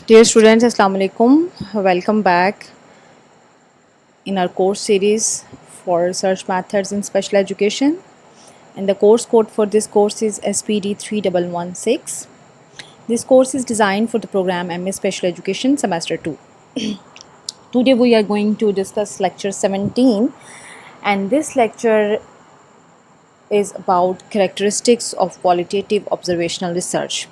Dear students, Assalamu alaikum. Welcome back in our course series for research methods in special education. And the course code for this course is SPD 3116. This course is designed for the program MA Special Education Semester 2. Today we are going to discuss lecture 17, and this lecture is about characteristics of qualitative observational research.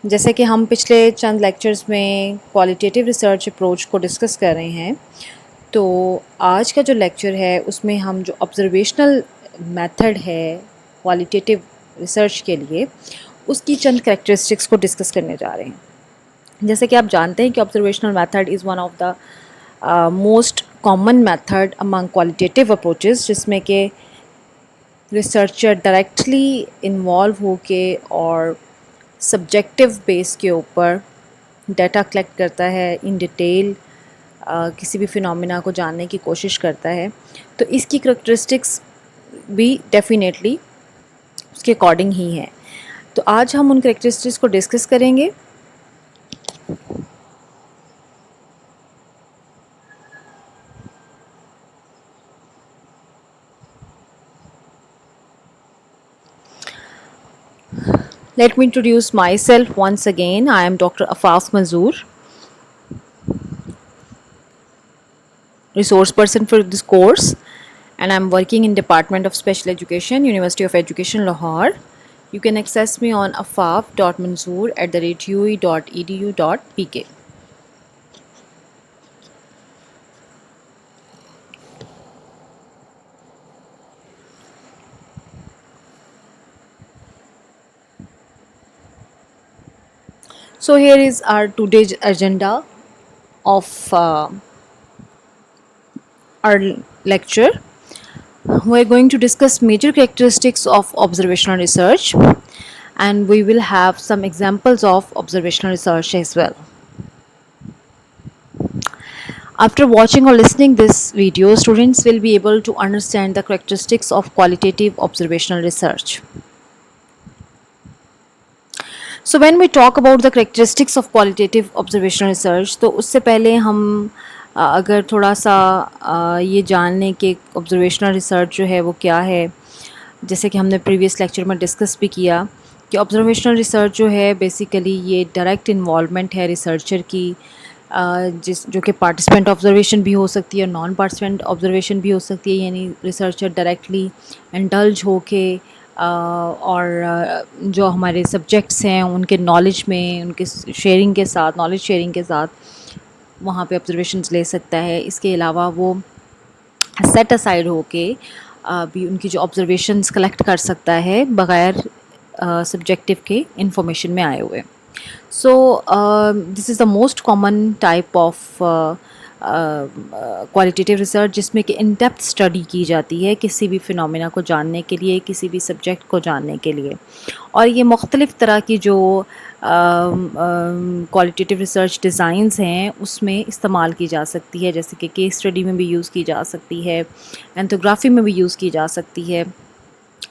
जैसे कि हम पिछले चंद lectures में qualitative research approach को discuss कर रहे हैं, तो आज का जो लेक्चर है उसमें हम जो ऑब्जर्वेशनल मेथड है क्वालिटेटिव रिसर्च के लिए उसकी चंद कैरेक्टरिस्टिक्स को डिस्कस करने जा रहे हैं। जैसे कि आप जानते हैं कि observational method is one of the most common method among qualitative approaches, जिसमें कि रिसर्चर डायरेक्टली इन्वॉल्व होके और सब्जेक्टिव बेस के ऊपर डाटा कलेक्ट करता है, इन डिटेल किसी भी फिनोमिना को जानने की कोशिश करता है। तो इसकी करैक्टरिस्टिक्स भी डेफिनेटली उसके अकॉर्डिंग ही हैं। तो आज हम उन करैक्टरिस्टिक्स को डिस्कस करेंगे। Let me introduce myself once again. I am Dr. Afaf Manzoor, resource person for this course, and I'm working in Department of Special Education, University of Education, Lahore. You can access me on afaf.manzoor@ue.edu.pk. So here is our today's agenda of our lecture. We're going to discuss major characteristics of observational research, and we will have some examples of observational research as well. After watching or listening this video, students will be able to understand the characteristics of qualitative observational research. So when we talk about the characteristics of qualitative observational research, तो उससे पहले हम अगर थोड़ा सा ये जान लें कि ऑब्जर्वेशनल रिसर्च जो है वो क्या है, जैसे कि हमने प्रीवियस लेक्चर में डिस्कस भी किया कि ऑब्जर्वेशनल रिसर्च जो है बेसिकली ये डायरेक्ट इन्वॉल्वमेंट है रिसर्चर की, जो कि पार्टिसिपेंट ऑब्जर्वेशन भी हो सकती है, नॉन पार्टिसिपेंट ऑब्जर्वेशन भी हो सकती है, यानी रिसर्चर डायरेक्टली इंडल्ज होके और जो हमारे सब्जेक्ट्स हैं उनके नॉलेज में, उनके शेयरिंग के साथ, नॉलेज शेयरिंग के साथ वहाँ पे ऑब्जर्वेशंस ले सकता है। इसके अलावा वो सेट असाइड होके भी उनकी जो ऑब्जर्वेशंस कलेक्ट कर सकता है बग़ैर सब्जेक्टिव के इंफॉर्मेशन में आए हुए। So this is the most common type of qualitative research, जिसमें कि इन डेप्थ स्टडी की जाती है किसी भी फिनोमिना को जानने के लिए, किसी भी सब्जेक्ट को जानने के लिए। और ये मुख्तलिफ़ तरह की जो क्वालिटेटिव रिसर्च डिज़ाइंस हैं उसमें इस्तेमाल की जा सकती है, जैसे कि केस स्टडी में भी यूज़ की जा सकती है, एंथोग्राफी में भी यूज़ की जा सकती है,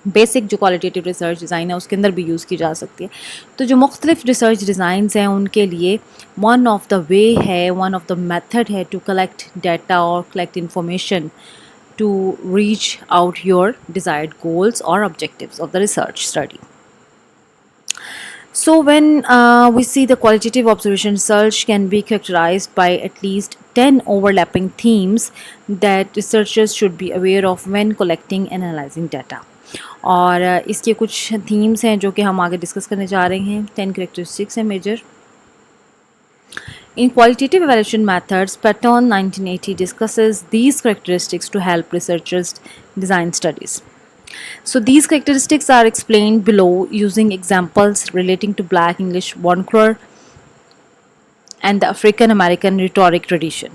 बेसिक जो क्वालिटेटिव रिसर्च डिज़ाइन है उसके अंदर भी यूज़ की जा सकती है। तो जो मुख्तलिफ़ रिसर्च डिज़ाइंस हैं उनके लिए वन ऑफ द वे है, वन ऑफ द मेथड है टू कलेक्ट डाटा और collect information to reach out your desired goals or objectives of the research study. So when we see the qualitative observation research can be characterized by at least 10 overlapping themes that researchers should be aware of when collecting and analyzing data. और इसके कुछ themes हैं जो कि हम आगे discuss करने जा रहे हैं। 10 characteristics हैं major. In qualitative evaluation methods, Patton 1980 discusses these characteristics to help researchers design studies. So these characteristics are explained below using examples relating to Black English vernacular and the African American rhetoric tradition.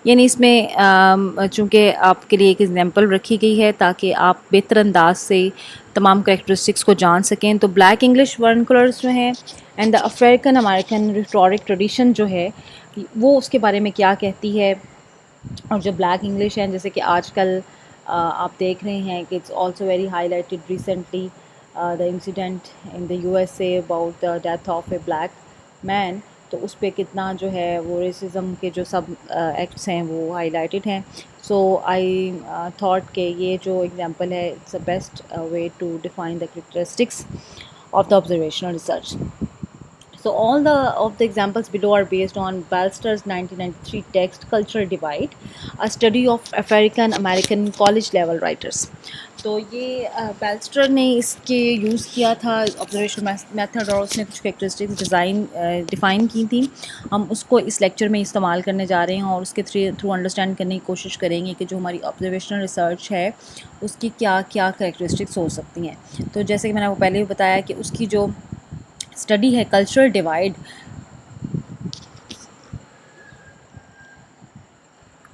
यानी इसमें चूँकि आपके लिए एक example रखी गई है ताकि आप बेहतर अंदाज से तमाम कैरेक्टरिस्टिक्स को जान सकें। तो ब्लैक इंग्लिश वर्नाकुलर्स जो हैं and the African American rhetoric tradition जो है वो उसके बारे में क्या कहती है। और जो ब्लैक इंग्लिश है, जैसे कि आजकल आप देख रहे हैं कि it's also very highlighted recently the incident in the USA about the death of A black man, तो उस पर कितना जो है वो रेसिज्म के जो सब एक्ट्स हैं वो हाईलाइटेड हैं. सो आई थॉट कि ये जो एग्जांपल है it's the best way to define the characteristics of the observational research. So all of the examples below are based on Balster's 1993 text Cultural Divide, a study of African American college level writers. तो ये बैल्स्टर ने इसके use किया था observation method, और उसने कुछ characteristics define की थी. हम उसको इस लेक्चर में इस्तेमाल करने जा रहे हैं और उसके थ्रू अंडरस्टैंड करने की कोशिश करेंगे कि जो हमारी ऑब्जर्वेशनल रिसर्च है उसकी क्या क्या कैरेक्टरिस्टिक्स हो सकती हैं. तो जैसे कि मैंने आपको पहले भी बताया कि उसकी जो स्टडी है कल्चरल डिवाइड,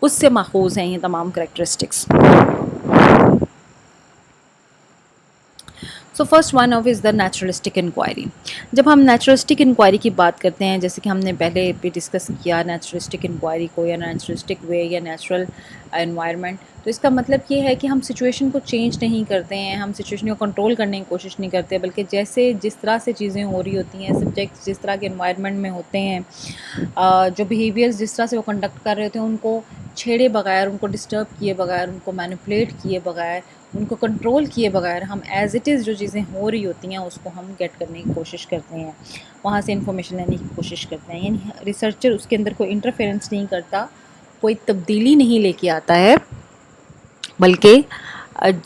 उससे माखूज़ हैं ये तमाम characteristics. So first one of is the naturalistic inquiry. जब हम नेचुरलिस्टिक इंक्वायरी की बात करते हैं, जैसे कि हमने पहले भी डिस्कस किया नेचुरलिस्टिक इंक्वायरी को, या नेचुरलिस्टिक वे या नेचुरल एनवायरनमेंट, तो इसका मतलब ये है कि हम सिचुएशन को चेंज नहीं करते हैं, हम सिचुएशन को कंट्रोल करने की कोशिश नहीं करते, बल्कि जैसे जिस तरह से चीज़ें हो रही होती हैं, सब्जेक्ट्स जिस तरह के एनवायरनमेंट में होते हैं, जो बिहेवियर्स जिस तरह से वो कंडक्ट कर रहे होते हैं, उनको छेड़े बगैर, उनको डिस्टर्ब किए बगैर, उनको मैनिपुलेट किए बगैर, उनको कंट्रोल किए बगैर हम एज़ इट इज़ जो चीज़ें हो रही होती हैं उसको हम गेट करने की कोशिश करते हैं, वहाँ से इंफॉर्मेशन लेने की कोशिश करते हैं. यानी रिसर्चर उसके अंदर कोई इंटरफेरेंस नहीं करता, कोई तब्दीली नहीं लेके आता है, बल्कि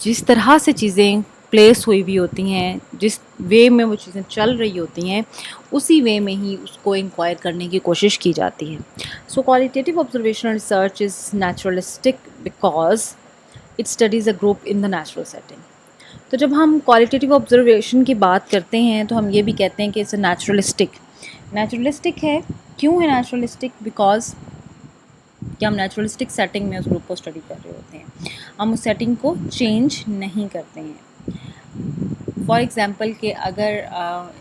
जिस तरह से चीज़ें प्लेस हुई हुई होती हैं, जिस वे में वो चीज़ें चल रही होती हैं, उसी वे में ही उसको इंक्वायर करने की कोशिश की जाती है. So qualitative observational research is naturalistic because it studies a group in the natural setting. तो जब हम क्वालिटेटिव ऑब्जर्वेशन की बात करते हैं तो हम ये भी कहते हैं कि इट्स नेचुरलिस्टिक है. क्यों है नेचुरलिस्टिक? बिकॉज कि हम नेचुरलिस्टिक सेटिंग में उस ग्रुप को स्टडी कर रहे होते हैं, हम उस सेटिंग को चेंज नहीं करते हैं. फॉर एग्ज़ाम्पल कि अगर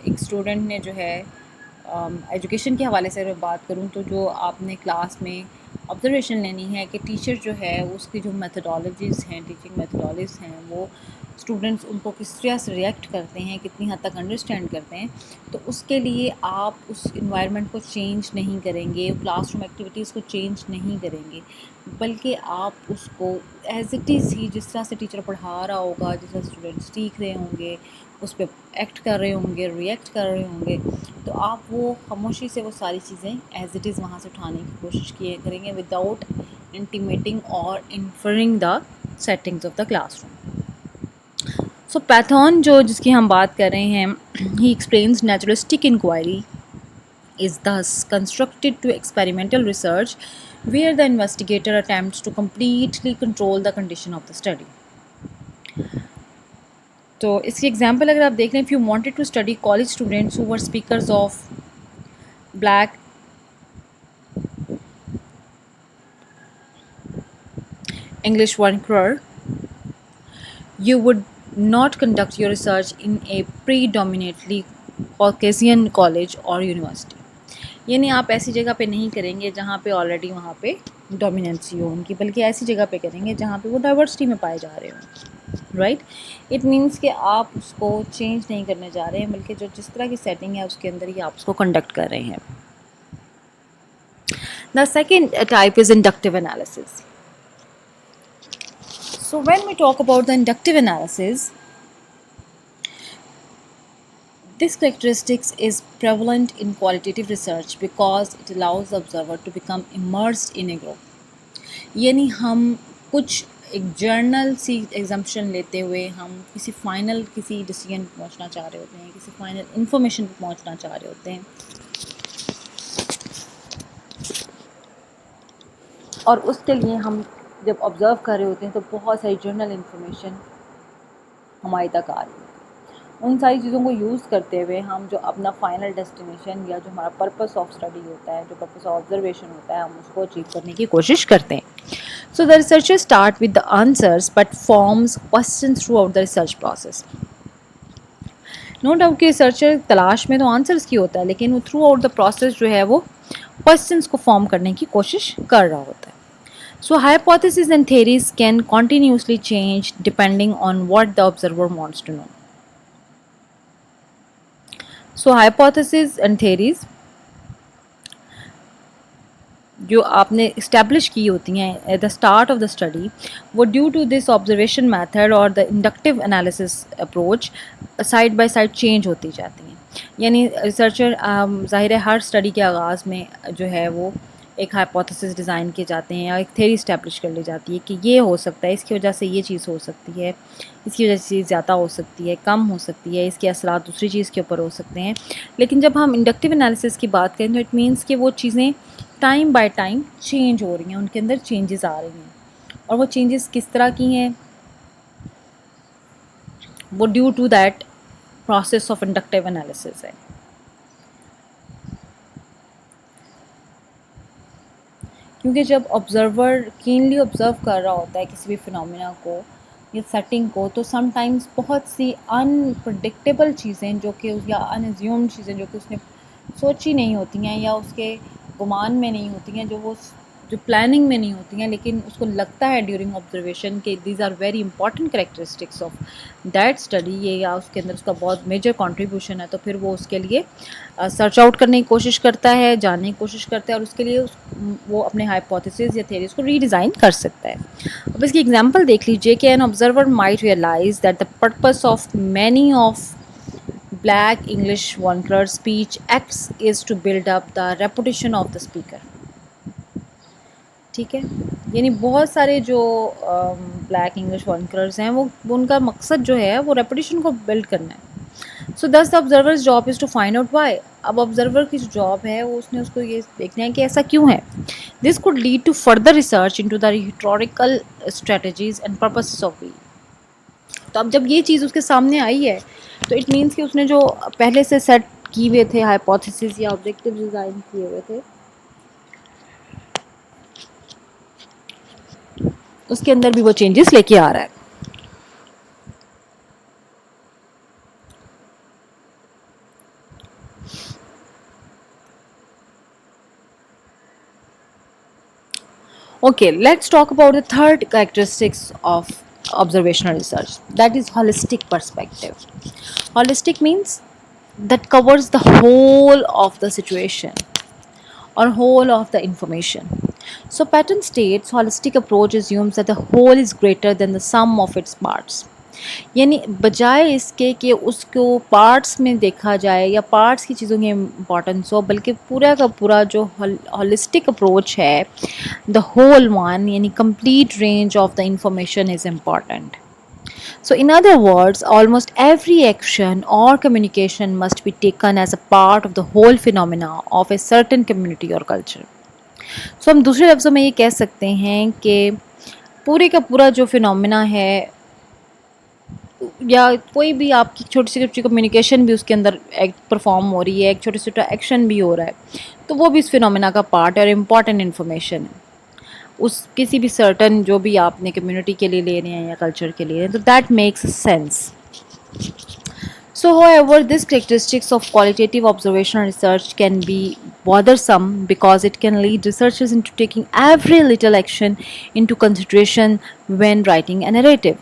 एक स्टूडेंट ने जो है एजुकेशन के हवाले से अगर बात करूं, तो जो आपने क्लास में ऑब्जर्वेशन लेनी है कि टीचर जो है उसकी जो मेथडोलॉजीज़ हैं, टीचिंग मेथडोलॉजीज़ हैं, वो स्टूडेंट्स उनको किस तरह से रिएक्ट करते हैं, कितनी हद तक अंडरस्टैंड करते हैं, तो उसके लिए आप उस इन्वायरमेंट को चेंज नहीं करेंगे, क्लासरूम एक्टिविटीज़ को चेंज नहीं करेंगे, बल्कि आप उसको एज़ इट इज़ ही जिस तरह से टीचर पढ़ा रहा होगा, जिस तरह स्टूडेंट्स सीख रहे होंगे, उस पर एक्ट कर रहे होंगे, रिएक्ट कर रहे होंगे, तो आप वो खामोशी से वो सारी चीज़ें एज़ इट इज़ वहाँ से उठाने की कोशिश करेंगे विदाउट इंटीमेटिंग और inferring the settings of the classroom. So Patton जो जिसकी हम बात कर रहे हैं, he explains naturalistic inquiry is thus constructed to experimental research where the investigator attempts to completely control the condition of the study. तो इसकी एग्जांपल अगर आप देख लें, if you wanted to study college students who were speakers of black English vernacular, you would not conduct your research in a predominantly Caucasian college or university. यानी आप ऐसी जगह पे नहीं करेंगे जहाँ पे ऑलरेडी वहाँ पे डोमिनेंसी हो उनकी, बल्कि ऐसी जगह पे करेंगे जहाँ पे वो डाइवर्सिटी में पाए जा रहे हों. राइट, इट मीन्स कि आप उसको चेंज नहीं करने जा रहे हैं, बल्कि जो जिस तरह की सेटिंग है उसके अंदर ही आप उसको कंडक्ट कर रहे हैं. The second type is inductive analysis. So when we talk about the inductive analysis, this characteristics is prevalent in qualitative research because it allows the observer to become immersed in a group. यानी हम कुछ एक journal सी exemption लेते हुए हम किसी decision पर पहुंचना चाह रहे होते हैं, किसी फाइनल इंफॉर्मेशन पर पहुंचना चाह रहे होते हैं, और उसके लिए हम जब ऑब्ज़र्व कर रहे होते हैं तो बहुत सारी जर्नल इंफॉर्मेशन हमारी तक आ रही है. उन सारी चीज़ों को यूज़ करते हुए हम जो अपना फाइनल डेस्टिनेशन या जो हमारा पर्पस ऑफ स्टडी होता है, जो पर्पस ऑफ ऑब्जर्वेशन होता है, हम उसको अचीव करने की कोशिश करते हैं. So the researcher start with the answers but forms question throughout the research process. No doubt कि रिसर्चर तलाश में तो आंसर्स की होता है, लेकिन वो थ्रू आउट द प्रोसेस जो है वो क्वेश्चंस को फॉर्म करने की कोशिश कर रहा होता है. So hypotheses and theories can continuously change depending on what the observer wants to know. So hypothesis and theories जो आपने इस्टेब्लिश की होती हैं at the start of the study, वो due to this observation method और the inductive analysis approach side by side change होती जाती हैं। यानी रिसर्चर ज़ाहिर है हर स्टडी के आगाज़ में जो है वो एक हाइपोथेसिस डिज़ाइन किए जाते हैं या एक थ्योरी इस्टेब्लिश कर ली जाती है कि ये हो सकता है, इसकी वजह से ये चीज़ हो सकती है, इसकी वजह से चीज़ ज़्यादा हो सकती है, कम हो सकती है, इसके असरात दूसरी चीज़ के ऊपर हो सकते हैं। लेकिन जब हम इंडक्टिव एनालिसिस की बात करें तो इट मीन्स कि वो चीज़ें टाइम बाय टाइम चेंज हो रही हैं, उनके अंदर चेंजेस आ रही हैं। और वो चेंजेस किस तरह की हैं, वो due to that process of inductive analysis है। क्योंकि जब ऑब्जर्वर कीनली ऑब्ज़र्व कर रहा होता है किसी भी फिनोमिना को या सेटिंग को, तो समटाइम्स बहुत सी अनप्रडिक्टेबल चीज़ें जो कि या अनएज्यूम्ड चीज़ें जो कि उसने सोची नहीं होती हैं या उसके गुमान में नहीं होती हैं, जो प्लानिंग में नहीं होती हैं, लेकिन उसको लगता है ड्यूरिंग ऑब्जर्वेशन कि these are very important characteristics of that study, ये या उसके अंदर उसका बहुत मेजर कंट्रीब्यूशन है, तो फिर वो उसके लिए सर्च आउट करने की कोशिश करता है, जानने की कोशिश करता है, और उसके लिए वो अपने हाइपोथेसिस या थ्योरीज को रीडिज़ाइन कर सकता है। अब इसकी एग्जांपल देख लीजिए कि an observer might realise that the purpose of many of black English vernacular speech acts is to build up the reputation of the speaker। ठीक है, यानी बहुत सारे जो ब्लैक इंग्लिश वर्नकलर्स हैं वो उनका मकसद जो है वो रेपुटेशन को बिल्ड करना है। So thus the observer's job is to find out why. अब ऑब्जर्वर की जो जॉब है वो उसने उसको ये देखना है कि ऐसा क्यों है। This could lead to further research into the historical strategies and purposes of V. तो अब जब ये चीज़ उसके सामने आई है तो इट मीन्स कि उसने जो पहले से सेट किए हुए थे हाइपोथेसिस या ऑब्जेक्टिव डिज़ाइन किए हुए थे, उसके अंदर भी वो चेंजेस लेके आ रहा है। Okay, let's talk about the third characteristics of observational research, that is holistic perspective. Holistic means that covers the whole of the situation or whole of the information. So pattern states holistic approach assumes that the whole is greater than the sum of its parts। यानी बजाय इसके कि उसको parts में देखा जाए या parts की चीज़ों की इम्पोर्टेंस हो, बल्कि पूरा का पूरा जो होलिस्टिक अप्रोच है, द होल वन, यानी complete range of the information is important. So in other words, almost every action or communication must be taken as a part of the whole phenomena of a certain community or culture। So हम दूसरे लफ्ज़ों में ये कह सकते हैं कि पूरे का पूरा जो फिनोमिना है या कोई भी आपकी छोटी सी छोटी कम्युनिकेशन भी उसके अंदर एक परफॉर्म हो रही है, एक छोटा छोटा एक्शन भी हो रहा है, तो वो भी इस फिनोमिना का पार्ट है और इम्पॉर्टेंट इन्फॉर्मेशन है उस किसी भी सर्टन जो भी आपने कम्युनिटी के लिए ले रहे हैं या कल्चर के लिए, तो that makes sense. So however, this characteristics of qualitative observational research can be bothersome because it can lead researchers into taking every little action into consideration when writing a narrative।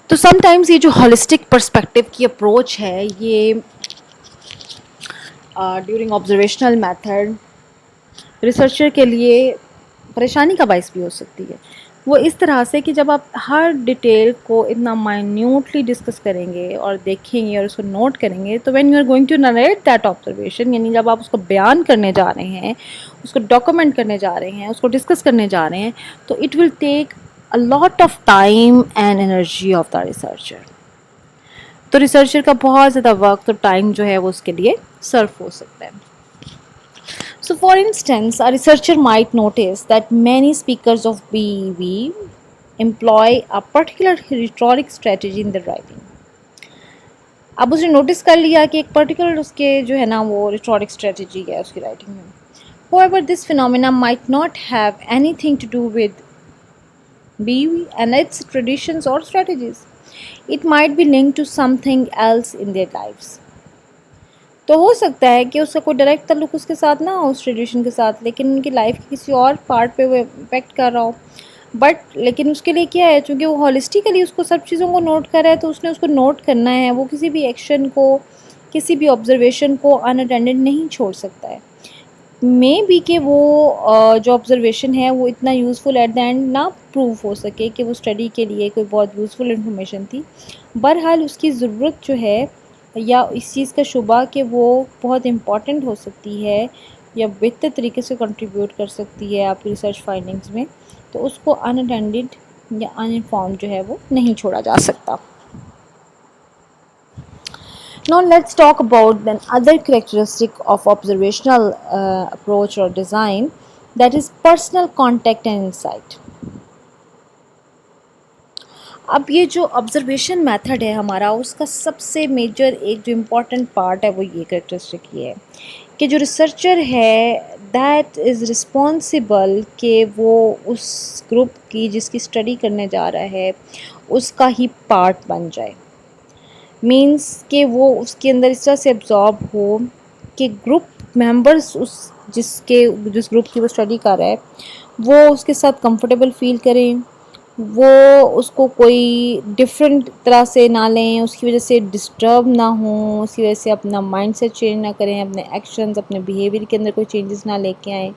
तो sometimes ये जो holistic perspective की approach है ये during observational method researcher के लिए परेशानी का बायस भी हो सकती है। वो इस तरह से कि जब आप हर डिटेल को इतना माइन्यूटली डिस्कस करेंगे और देखेंगे और उसको नोट करेंगे, तो when you are going to narrate that observation, यानी जब आप उसको बयान करने जा रहे हैं, उसको डॉक्यूमेंट करने जा रहे हैं, उसको डिस्कस करने जा रहे हैं, तो it will take a lot of time and energy of the researcher. तो रिसर्चर का बहुत ज़्यादा वक्त और टाइम जो है वो उसके लिए सर्व हो सकता है। So for instance, a researcher might notice that many speakers of BEV employ a particular rhetoric strategy in their writing। अब उसने नोटिस कर लिया कि एक पर्टिकुलर उसके जो है ना वो rhetoric strategy है उसकी राइटिंग में। However, this phenomena might not have anything to do with BEV and its traditions or strategies। It might be linked to something else in their lives। तो हो सकता है कि उसका कोई डायरेक्ट ताल्लुक उसके साथ ना हो उस ट्रेडिशन के साथ, लेकिन उनकी लाइफ के किसी और पार्ट पे वो इम्पेक्ट कर रहा हो। बट लेकिन उसके लिए क्या है, चूँकि वो होलिस्टिकली उसको सब चीज़ों को नोट कर रहा है, तो उसने उसको नोट करना है, वो किसी भी एक्शन को किसी भी ऑब्जर्वेशन को अनअटेंडेड नहीं छोड़ सकता है। मे बी कि वो जो ऑब्जर्वेशन है वो इतना यूज़फुल एट द एंड ना प्रूव हो सके कि वो स्टडी के लिए कोई बहुत यूज़फुल इन्फॉर्मेशन थी। बहरहाल उसकी ज़रूरत जो है या इस चीज़ का शुबा कि वो बहुत इम्पॉर्टेंट हो सकती है या बेहतर तरीके से कंट्रीब्यूट कर सकती है आपकी रिसर्च फाइंडिंग्स में, तो उसको अनअटेंडेड या अनइन्फॉर्म्ड जो है वो नहीं छोड़ा जा सकता। Now let's talk about the other characteristic of observational approach or design, that is personal contact and insight. अब ये जो ऑब्जर्वेशन मेथड है हमारा, उसका सबसे मेजर एक जो इम्पॉर्टेंट पार्ट है वो ये कैरेक्टरिस्टिक ये है कि जो रिसर्चर है दैट इज़ रिस्पॉन्सिबल कि वो उस ग्रुप की जिसकी स्टडी करने जा रहा है उसका ही पार्ट बन जाए। मीन्स कि वो उसके अंदर इस तरह से एब्जॉर्ब हो कि ग्रुप मेंबर्स उस जिस ग्रुप की वो स्टडी कर रहा है वो उसके साथ कंफर्टेबल फील करें, वो उसको कोई डिफरेंट तरह से ना लें, उसकी वजह से डिस्टर्ब ना हो, उसकी वजह से अपना माइंडसेट चेंज ना करें, अपने एक्शंस अपने बिहेवियर के अंदर कोई चेंजेस ना लेके आएँ।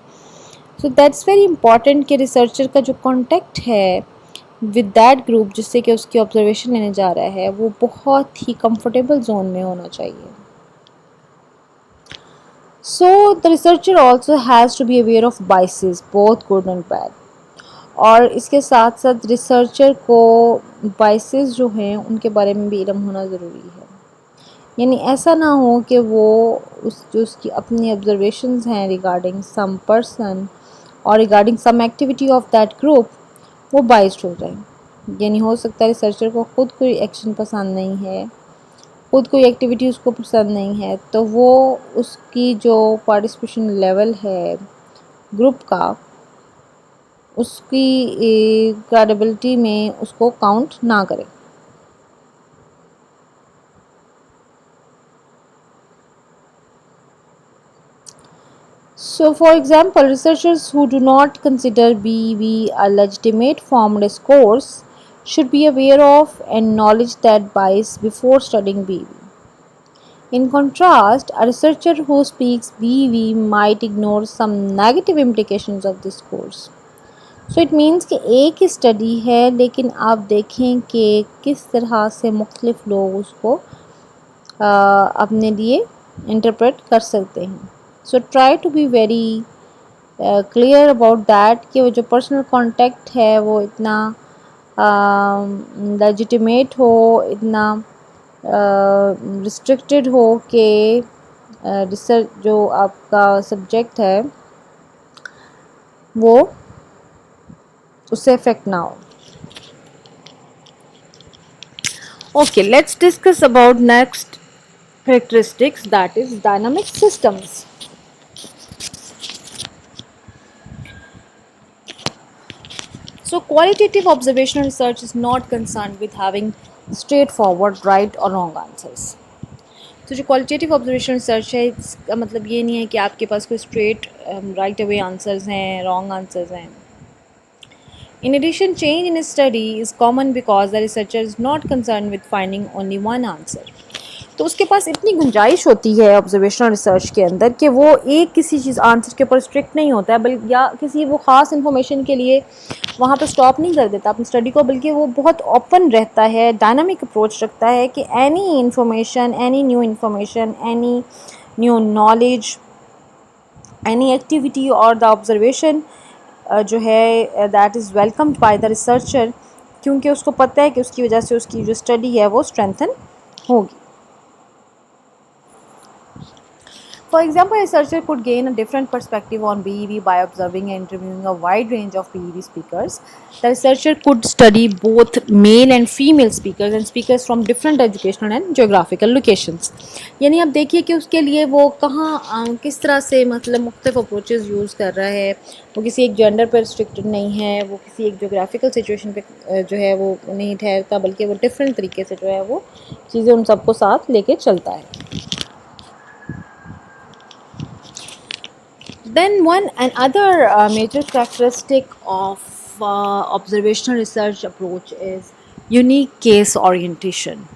सो दैट्स वेरी इंपॉर्टेंट कि रिसर्चर का जो कॉन्टेक्ट है विद दैट ग्रुप जिससे कि उसकी ऑब्जर्वेशन लेने जा रहा है वो बहुत ही कंफर्टेबल जोन में होना चाहिए। So the researcher also has to be aware of biases both good and bad, और इसके साथ साथ रिसर्चर को बाइसेस जो हैं उनके बारे में भी इल्म होना ज़रूरी है। यानी ऐसा ना हो कि वो उसकी अपनी ऑब्जर्वेशंस हैं रिगार्डिंग सम पर्सन और regarding some activity of that group वो बाइस्ड हो जाए। यानी हो सकता है रिसर्चर को ख़ुद कोई एक्शन पसंद नहीं है, ख़ुद कोई एक्टिविटी उसको पसंद नहीं है, तो वो उसकी जो पार्टिसिपेशन लेवल है ग्रुप का उसकी क्रेडिबिलिटी में उसको काउंट ना करें। So, for example, researchers who do not consider BEV a legitimate formed course should be aware of and acknowledge that bias before studying BEV. In contrast, a researcher who speaks BEV might ignore some negative implications of this course. So it means कि एक ही study है लेकिन आप देखें कि किस तरह से मुख्तलिफ लोग उसको अपने लिए इंटरप्रेट कर सकते हैं। So try to be very clear about that कि वो जो पर्सनल कांटेक्ट है वो इतना लेजिटिमेट हो, इतना रिस्ट्रिक्टेड हो कि रिसर्च जो आपका सब्जेक्ट है वो उससे इफेक्ट ना हो। Okay, let's discuss about next characteristics, that is dynamic systems. So qualitative observational research is not concerned with having straightforward right or wrong answers. तो जो क्वालिटेटिव ऑब्जर्वेशन रिसर्च है इसका मतलब ये नहीं है कि आपके पास कोई स्ट्रेट राइट अवे आंसर्स हैं, रॉन्ग आंसर्स हैं। In addition, change in a study is common because the researcher is not concerned with finding only one answer. तो उसके पास इतनी गुंजाइश होती है ऑब्जर्वेशनल रिसर्च के अंदर कि वो एक किसी चीज़ आंसर के ऊपर स्ट्रिक्ट नहीं होता है, बल्कि या किसी वो ख़ास इन्फॉर्मेशन के लिए वहाँ पर स्टॉप नहीं कर देता अपनी स्टडी को, बल्कि वो बहुत ओपन रहता है, डायनामिक अप्रोच रखता है कि any information, any new information, any new knowledge, any activity और द ऑब्जर्वेशन जो है that is welcomed by the researcher, क्योंकि उसको पता है कि उसकी वजह से उसकी जो स्टडी है वो स्ट्रेंथन होगी। For example, a researcher could gain a different perspective on BEV by observing and interviewing a wide range of BEV speakers. The researcher could study both male and female speakers and speakers from different educational and geographical locations. यानी आप देखिए कि उसके लिए वो कहाँ किस तरह से मतलब मुख्तलिफ अप्रोचेस यूज़ कर रहा है, वो किसी एक जेंडर पर रिस्ट्रिक्टेड नहीं है, वो किसी एक जोग्राफिकल सिचुएशन पे जो है वो नहीं ठहरता, बल्कि वो डिफरेंट तरीके से जो है वो चीज़ें उन सबको साथ लेके चलता है। Then another major characteristic of observational research approach is unique case orientation.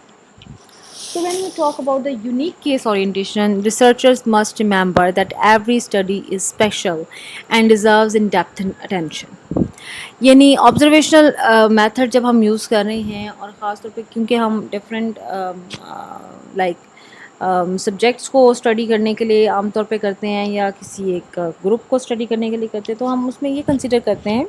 So, when we talk about the unique case orientation, researchers must remember that every study is special and deserves in-depth attention. यानी observational method जब हम use कर रहे हैं और ख़ास तौर पे क्योंकि हम डिफरेंट लाइक सब्जेक्ट्स को स्टडी करने के लिए आमतौर पे करते हैं या किसी एक ग्रुप को स्टडी करने के लिए करते हैं, तो हम उसमें ये कंसिडर करते हैं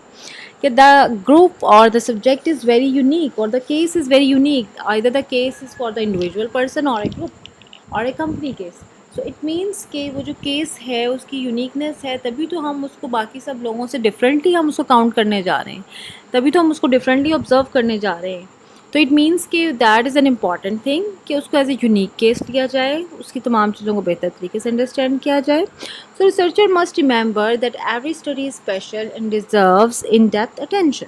कि द ग्रुप और the subject is very unique और the case is very unique, either the case is for the individual person और ए ग्रुप और a company case. So it means कि वो जो केस है उसकी यूनिकनेस है, तभी तो हम उसको बाकी सब लोगों से डिफरेंटली हम उसको काउंट करने जा रहे हैं, तभी तो हम उसको डिफरेंटली ऑब्जर्व करने जा रहे हैं. तो इट मीन्स कि that is an important thing कि उसको एज ए यूनिक केस लिया जाए, उसकी तमाम चीज़ों को बेहतर तरीके से अंडरस्टैंड किया जाए. So researcher must remember that every study is special and deserves in depth attention.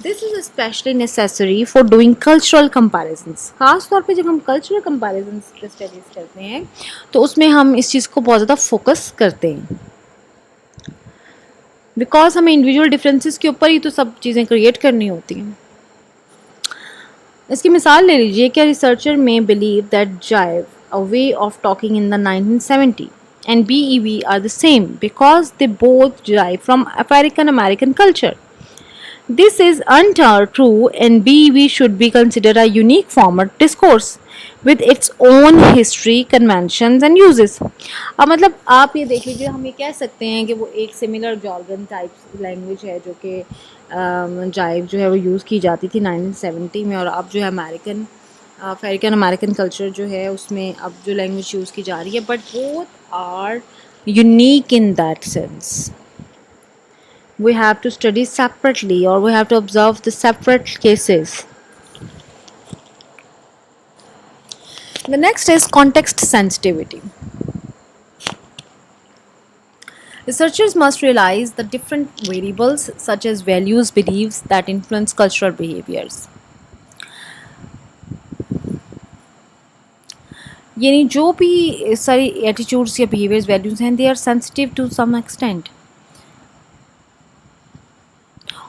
This is specially necessary for doing cultural comparisons. ख़ास तौर पे जब हम कल्चरल कंपेरिजन्स पे स्टडीज़ करते हैं तो उसमें हम इस चीज़ को बहुत ज़्यादा फोकस करते हैं, बिकॉज हमें इंडिविजुअल डिफरेंसेस के ऊपर ही तो सब चीज़ें क्रिएट करनी होती हैं. इसकी मिसाल ले लीजिए कि रिसर्चर में believe that जाइव a way of talking in the 1970 and BEV are the same because they both derive from African American culture. This is untrue and BEV should be considered a unique form of discourse with its own history, conventions and uses. अब मतलब आप ये देख लीजिए, हम ये कह सकते हैं कि वो एक सिमिलर जॉर्गन टाइप लैंग्वेज है जो कि जाइव जो है वो यूज़ की जाती थी 1970 में, और अब जो है अमेरिकन कल्चर जो है उसमें अब जो लैंग्वेज यूज़ की जा रही है, but both are unique in that sense. We have to study separately or we have to observe the separate cases. The next is context sensitivity. Researchers must realize the different variables such as values, beliefs that influence cultural behaviors. यानी जो भी सारी attitudes या behaviours values हैं, they are sensitive to some extent.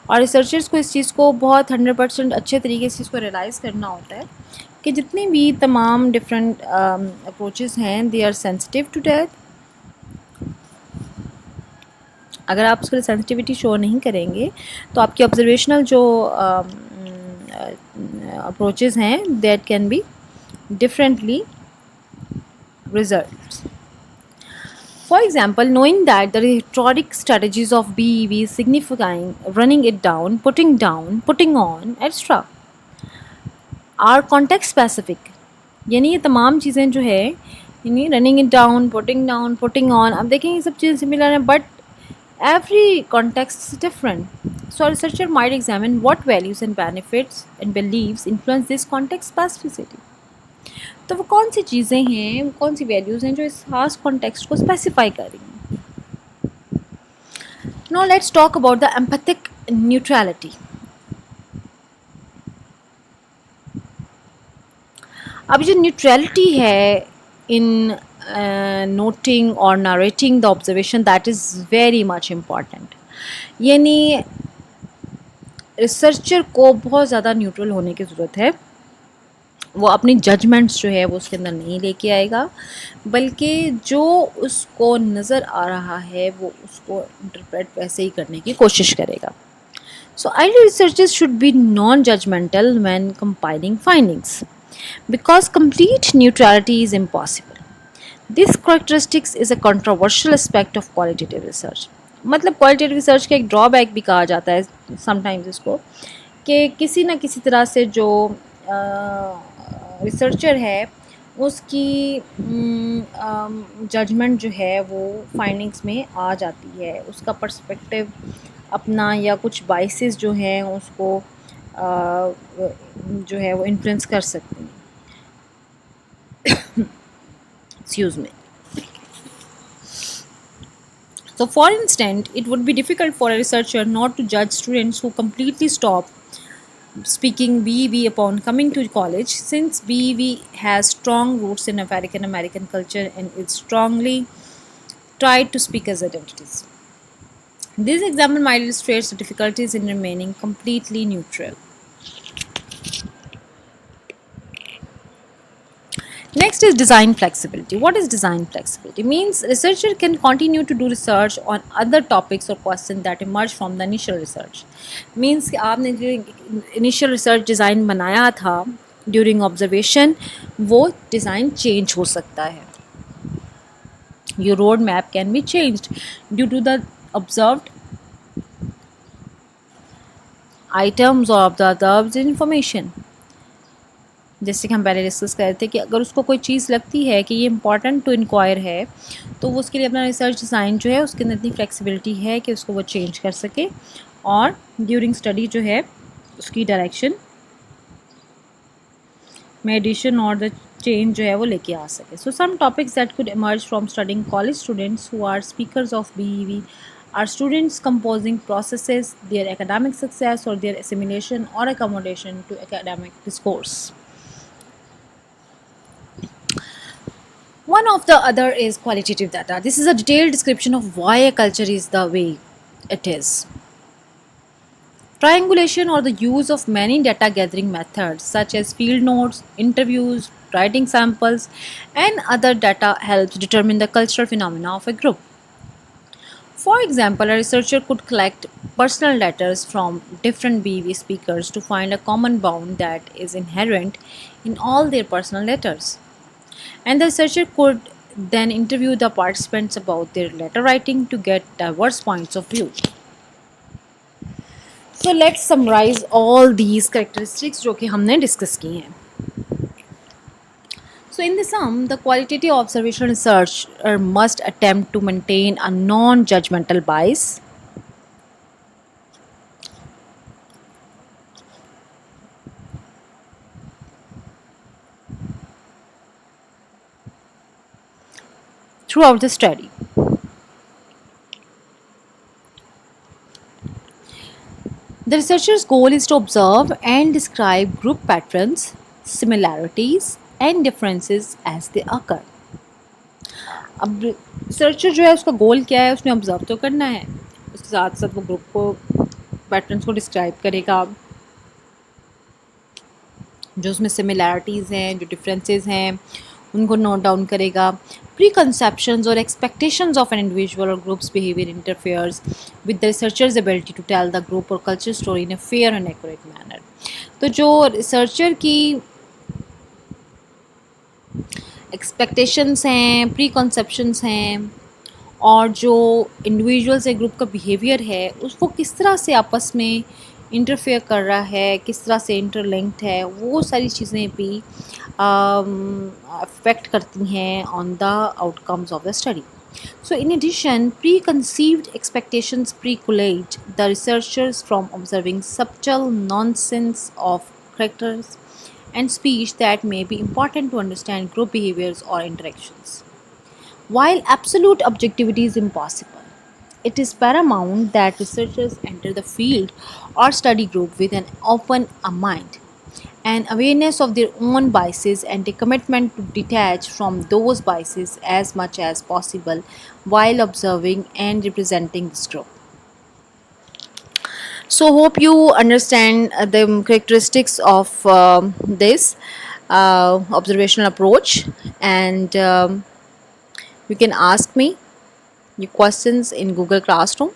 और researchers को इस चीज़ को बहुत 100% अच्छे तरीके से इसको रियलाइज़ करना होता है कि जितनी भी तमाम डिफरेंट अप्रोचेस हैं, they are sensitive to death. अगर आप उसके लिए सेंसिटिविटी शो नहीं करेंगे तो आपकी ऑब्जर्वेशनल जो अप्रोचेस हैं, that can be differently results. For example, knowing that the rhetoric strategies of BEV signifying running it down, putting on, etc. are context specific. यानी ये तमाम चीज़ें जो है, यानी running it down, putting on, अब देखें ये सब चीज़ें सिमिलर हैं, but every context is different. So a researcher might examine what values and benefits and beliefs influence this context specificity. तो वो कौन सी चीज़ें हैं, वो कौन सी वैल्यूज़ हैं जो इस खास कॉन्टेक्स्ट को स्पेसिफाई कर रही हैं. Now let's talk about the empathic neutrality. अब जो न्यूट्रलिटी है इन नोटिंग और narrating the observation, that is very much important. यानी रिसर्चर को बहुत ज़्यादा न्यूट्रल होने की ज़रूरत है. वो अपनी जजमेंट्स जो है वो उसके अंदर नहीं लेके आएगा, बल्कि जो उसको नज़र आ रहा है वो उसको इंटरप्रेट वैसे ही करने की कोशिश करेगा. So ideal researchers should be non judgemental when compiling findings because complete neutrality is impossible. This characteristics is a controversial aspect of qualitative research. मतलब क्वालिटेटिव रिसर्च का एक ड्रॉबैक भी कहा जाता है समटाइम्स इसको, कि किसी न किसी तरह से जो रिसर्चर है उसकी जजमेंट जो है वो फाइंडिंग्स में आ जाती है, उसका पर्सपेक्टिव अपना या कुछ बाइसेस जो हैं उसको जो है वो इन्फ्लुएंस कर सकती हैं. Excuse me. So for instance, it would be difficult for a researcher not to judge students who completely stop speaking BEV upon coming to college, since BEV has strong roots in African American culture and is strongly tried to speak as identities. This example might illustrate the difficulties in remaining completely neutral. Next is design flexibility. What is design flexibility? Means researcher can continue to do research on other topics or questions that emerge from the initial research. Means कि आपने जो initial research design बनाया था during observation, वो design change हो सकता है. Your road map can be changed due to the observed items or the observed information. जैसे कि हम पहले डिस्कस कर रहे थे कि अगर उसको कोई चीज़ लगती है कि ये इंपॉर्टेंट टू इंक्वायर है, तो वो उसके लिए अपना रिसर्च डिज़ाइन जो है उसके अंदर इतनी फ्लेक्सिबिलिटी है कि उसको वो चेंज कर सके और ड्यूरिंग स्टडी जो है उसकी डायरेक्शन में एडिशन और द चेंज जो है वो लेके आ सके. So some topics that could emerge from studying college students who are speakers of BEV are students composing processes, their academic success or their assimilation or accommodation to academic discourse. One of the other is qualitative data. This is a detailed description of why a culture is the way it is. Triangulation or the use of many data gathering methods such as field notes, interviews, writing samples, and other data helps determine the cultural phenomena of a group. For example, a researcher could collect personal letters from different BV speakers to find a common bond that is inherent in all their personal letters. And the researcher could then interview the participants about their letter writing to get diverse points of view. So let's summarize all these characteristics जो कि हमने discuss की हैं. So in the sum, the qualitative observational researcher must attempt to maintain a non-judgmental bias, throughout the study. The researcher's goal is to observe and describe group patterns, similarities, and differences as they occur. अब researcher जो है उसका गोल क्या है, उसने observe तो करना है, उसके साथ साथ वो ग्रुप को पैटर्न्स को डिस्क्राइब करेगा, जो उसमें सिमिलैरिटीज़ हैं, जो डिफरेंसेस हैं उनको नोट डाउन करेगा. Preconceptions or expectations of an individual or group's behavior interferes with the researcher's ability to tell the group or culture story in a fair and accurate manner. तो जो researcher की expectations हैं, प्रीकॉन्सेप्शंस हैं और जो individuals या group का behaviour है उसको किस तरह से आपस में इंटरफेयर कर रहा है, किस तरह से इंटरलिंक्ड है, वो सारी चीज़ें भी अफेक्ट करती हैं on the outcomes of the study. So in addition, preconceived expectations preclude the researchers from observing subtle nonsense of characters and speech that may be important to understand group behaviors or interactions. While absolute objectivity is impossible, it is paramount that researchers enter the field or study group with an open mind and awareness of their own biases and a commitment to detach from those biases as much as possible while observing and representing this group. So hope you understand the characteristics of this observational approach, and you can ask me your questions in Google Classroom.